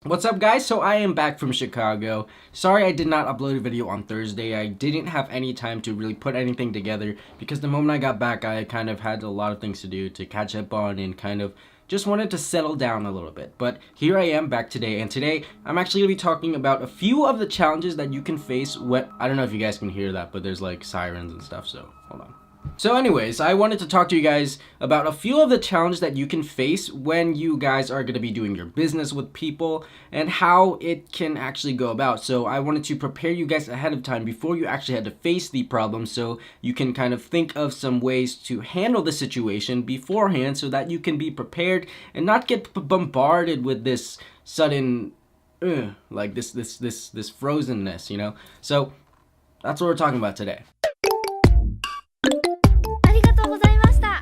What's up, guys? So I am back from Chicago. Sorry I did not upload a video on Thursday. I didn't have any time to really put anything together because the moment I got back I kind of had a lot of things to do to catch up on and kind of just wanted to settle down a little bit. But here I am back today, and today I'm actually going to be talking about a few of the challenges that you can face when, I don't know if you guys can hear that, but there's like sirens and stuff, so hold on. So anyways, I wanted to talk to you guys about a few of the challenges that you can face when you guys are going to be doing your business with people and how it can actually go about. So I wanted to prepare you guys ahead of time before you actually had to face the problem, so you can kind of think of some ways to handle the situation beforehand so that you can be prepared and not get bombarded with this sudden like this frozenness, you know? So that's what we're talking about today. ありがとうございました。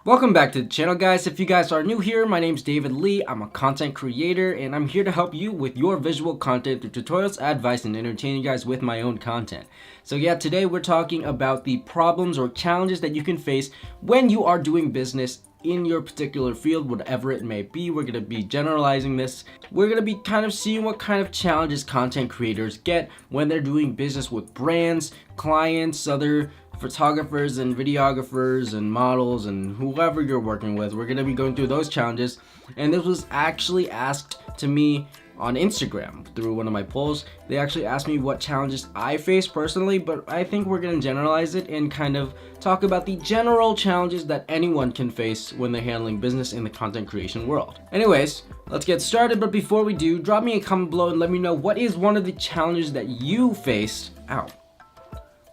Welcome back to the channel, guys. If you guys are new here, my name's David Lee. I'm a content creator and I'm here to help you with your visual content through tutorials, advice, and entertaining you guys with my own content. So yeah, today we're talking about the problems or challenges that you can face when you are doing business in your particular field, whatever it may be. We're going to be generalizing this. We're going to be kind of seeing what kind of challenges content creators get when they're doing business with brands, clients, other photographers and videographers and models and whoever you're working with. We're going to be going through those challenges, and this was actually asked to me on Instagram through one of my polls. They actually asked me what challenges I face personally, but I think we're going to generalize it and kind of talk about the general challenges that anyone can face when they're handling business in the content creation world. Anyways, let's get started, but before we do, drop me a comment below and let me know what is one of the challenges that you faced.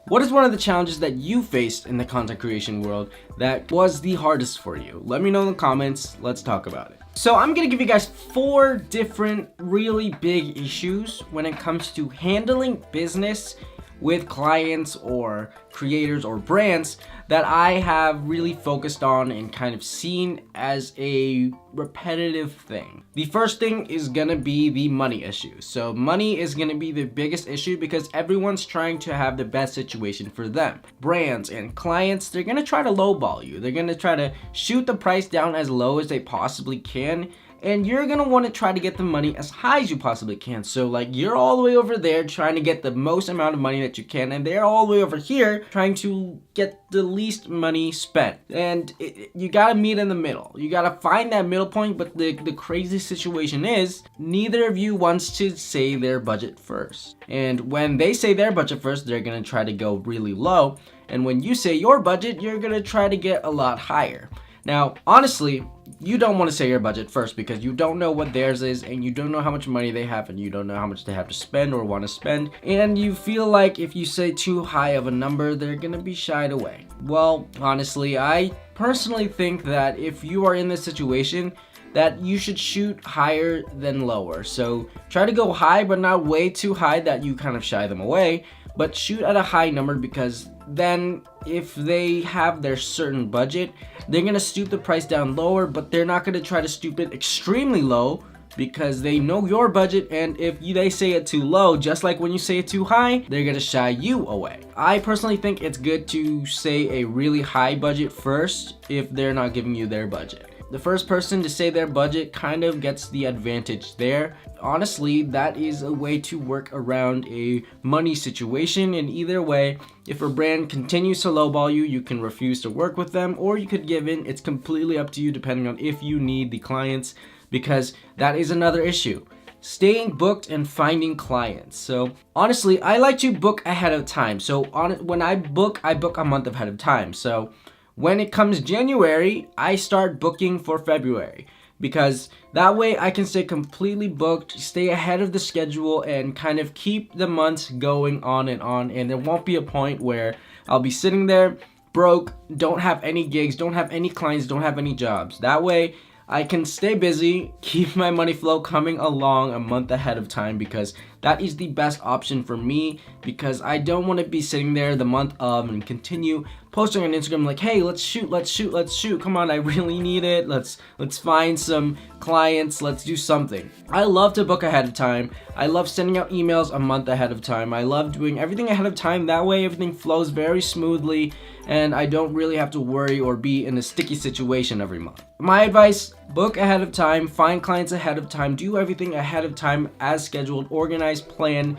What is one of the challenges that you faced in the content creation world that was the hardest for you? Let me know in the comments. Let's talk about it. So I'm going to give you guys 4 different really big issues when it comes to handling business with clients or creators or brands that I have really focused on and kind of seen as a repetitive thing. The first thing is gonna be the money issue. So money is gonna be the biggest issue because everyone's trying to have the best situation for them. Brands and clients, they're gonna try to lowball you. They're gonna try to shoot the price down as low as they possibly can, and you're gonna want to try to get the money as high as you possibly can. So like, you're all the way over there trying to get the most amount of money that you can, and they're all the way over here trying to get the least money spent. And you gotta meet in the middle. You gotta find that middle point, but the crazy situation is neither of you wants to say their budget first. And when they say their budget first, they're gonna try to go really low. And when you say your budget, you're gonna try to get a lot higher. Now, honestly, you don't want to say your budget first because you don't know what theirs is, and you don't know how much money they have, and you don't know how much they have to spend or want to spend, and you feel like if you say too high of a number, they're gonna be shied away. Well, honestly, I personally think that if you are in this situation, that you should shoot higher than lower. So try to go high, but not way too high that you kind of shy them away, but shoot at a high number, because then if they have their certain budget, they're gonna stoop the price down lower, but they're not gonna try to stoop it extremely low because they know your budget, and if they say it too low, just like when you say it too high, they're gonna shy you away. I personally think it's good to say a really high budget first if they're not giving you their budget. The first person to say their budget kind of gets the advantage there. Honestly, that is a way to work around a money situation. And either way, if a brand continues to lowball you, you can refuse to work with them, or you could give in. It's completely up to you depending on if you need the clients, because that is another issue. Staying booked and finding clients. So honestly, I like to book ahead of time. So when I book a month ahead of time. So when it comes January, I start booking for February, because that way I can stay completely booked, stay ahead of the schedule, and kind of keep the months going on, and there won't be a point where I'll be sitting there broke, don't have any gigs, don't have any clients, don't have any jobs. That way I can stay busy, keep my money flow coming along a month ahead of time, because that is the best option for me, because I don't want to be sitting there the month of and continue posting on Instagram like, hey, let's shoot, come on, I really need it, let's find some clients, let's do something. I love to book ahead of time. I love sending out emails a month ahead of time. I love doing everything ahead of time. That way everything flows very smoothly and I don't really have to worry or be in a sticky situation every month. My advice, book ahead of time, find clients ahead of time, do everything ahead of time as scheduled, organize, plan.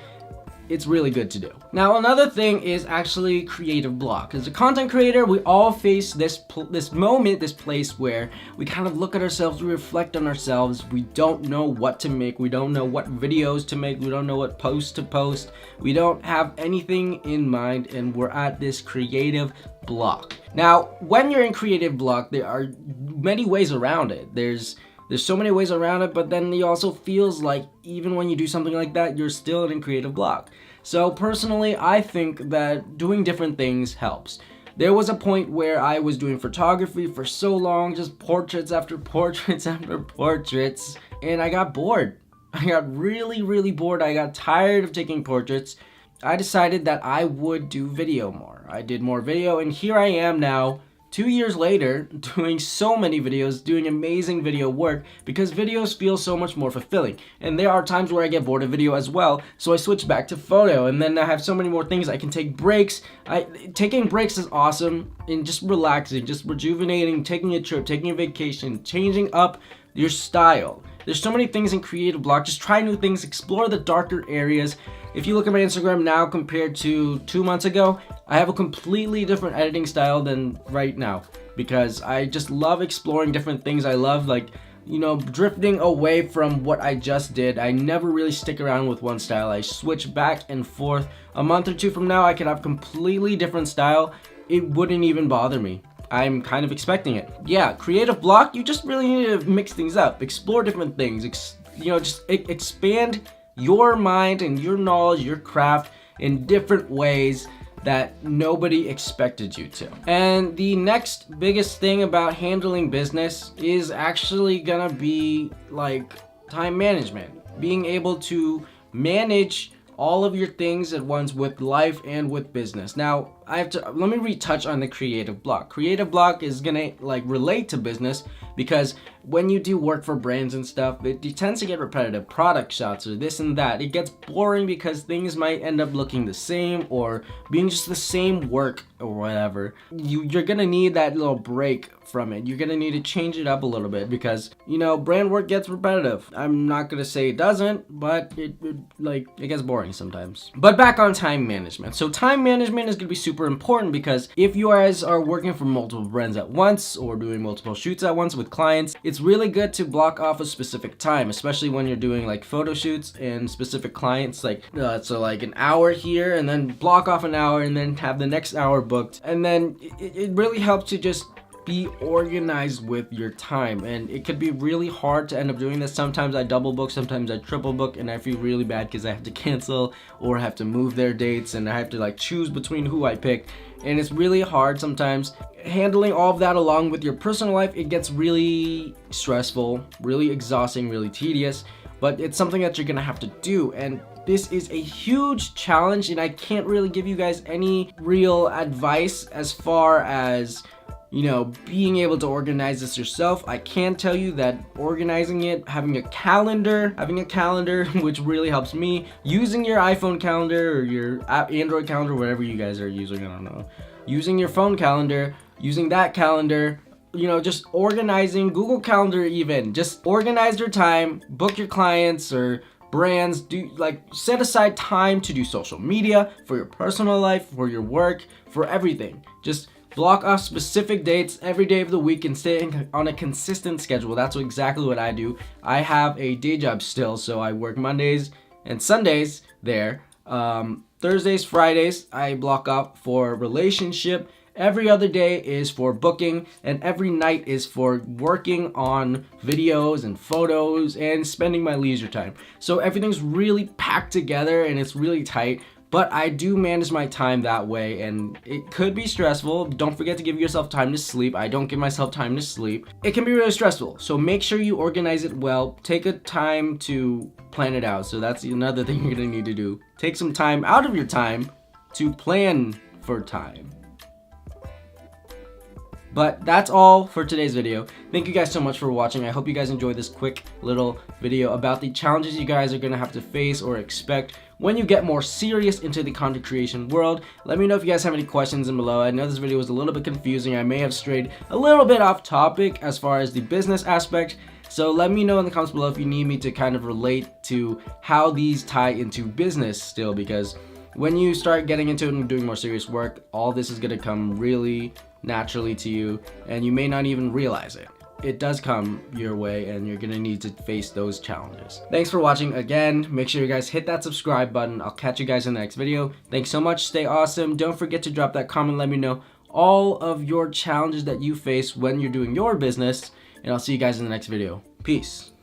It's really good to do. Now, another thing is actually creative block. As a content creator, we all face this place where we kind of look at ourselves, we reflect on ourselves, we don't know what to make, we don't know what videos to make, we don't know what posts to post, we don't have anything in mind, and we're at this creative block. Now, when you're in creative block, there are many ways around it. There's so many ways around it, but then it also feels like even when you do something like that, you're still in creative block. So personally, I think that doing different things helps. There was a point where I was doing photography for so long, just portraits after portraits after portraits, and I got bored. I got really bored. I got tired of taking portraits. I decided that I would do video more. I did more video, and here I am now, 2 years later, doing so many videos, doing amazing video work, because videos feel so much more fulfilling. And there are times where I get bored of video as well, so I switch back to photo, and then I have so many more things. I can take breaks. Taking breaks is awesome, and just relaxing, just rejuvenating, taking a trip, taking a vacation, changing up your style. There's so many things in creative block. Just try new things, explore the darker areas. If you look at my Instagram now compared to 2 months ago, I have a completely different editing style than right now, because I just love exploring different things. I love, like, you know, drifting away from what I just did. I never really stick around with one style. I switch back and forth. A month or two from now, I could have completely different style. It wouldn't even bother me. I'm kind of expecting it. Yeah, creative block, you just really need to mix things up, explore different things, just expand your mind and your knowledge, your craft in different ways that nobody expected you to. And the next biggest thing about handling business is actually gonna be like time management. Being able to manage all of your things at once with life and with business. Now, let me retouch on the creative block. Creative block is gonna relate to business, because when you do work for brands and stuff, it tends to get repetitive. Product shots or this and that. It gets boring because things might end up looking the same or being just the same work or whatever. You're gonna need that little break from it. You're gonna need to change it up a little bit, because brand work gets repetitive. I'm not gonna say it doesn't, but it gets boring sometimes. But back on time management. So time management is gonna be super important, because if you guys are working for multiple brands at once or doing multiple shoots at once with clients, it's really good to block off a specific time, especially when you're doing photo shoots and specific clients, so an hour here, and then block off an hour and then have the next hour booked. And then it really helps to just be organized with your time, and it could be really hard to end up doing this. Sometimes I double book, sometimes I triple book, and I feel really bad because I have to cancel or have to move their dates, and I have to choose between who I pick, and it's really hard sometimes. Handling all of that along with your personal life, it gets really stressful, really exhausting, really tedious, but it's something that you're gonna have to do. And this is a huge challenge, and I can't really give you guys any real advice as far as being able to organize this yourself. I can tell you that organizing it, having a calendar, which really helps me, using your iPhone calendar or your Android calendar, whatever you guys are using, I don't know, using your phone calendar, using that calendar, just organizing Google Calendar, even just organize your time, book your clients or brands, set aside time to do social media, for your personal life, for your work, for everything. Just block off specific dates every day of the week and stay on a consistent schedule. That's exactly what I do. I have a day job still, so I work Mondays and Sundays there. Thursdays, Fridays, I block off for relationship. Every other day is for booking, and every night is for working on videos and photos and spending my leisure time. So everything's really packed together and it's really tight. but I do manage my time that way, and it could be stressful. Don't forget to give yourself time to sleep. I don't give myself time to sleep. It can be really stressful, so make sure you organize it well. Take a time to plan it out. So that's another thing you're gonna need to do. Take some time out of your time to plan for time. But that's all for today's video. Thank you guys so much for watching. I hope you guys enjoyed this quick little video about the challenges you guys are gonna have to face or expect when you get more serious into the content creation world. Let me know if you guys have any questions in below. I know this video was a little bit confusing. I may have strayed a little bit off topic as far as the business aspect. So let me know in the comments below if you need me to kind of relate to how these tie into business still, because when you start getting into it and doing more serious work, all this is gonna come really naturally to you, and you may not even realize it. It does come your way, and you're gonna need to face those challenges. Thanks for watching again. Make sure you guys hit that subscribe button. I'll catch you guys in the next video. Thanks so much. Stay awesome. Don't forget to drop that comment. Let me know all of your challenges that you face when you're doing your business, and I'll see you guys in the next video. Peace.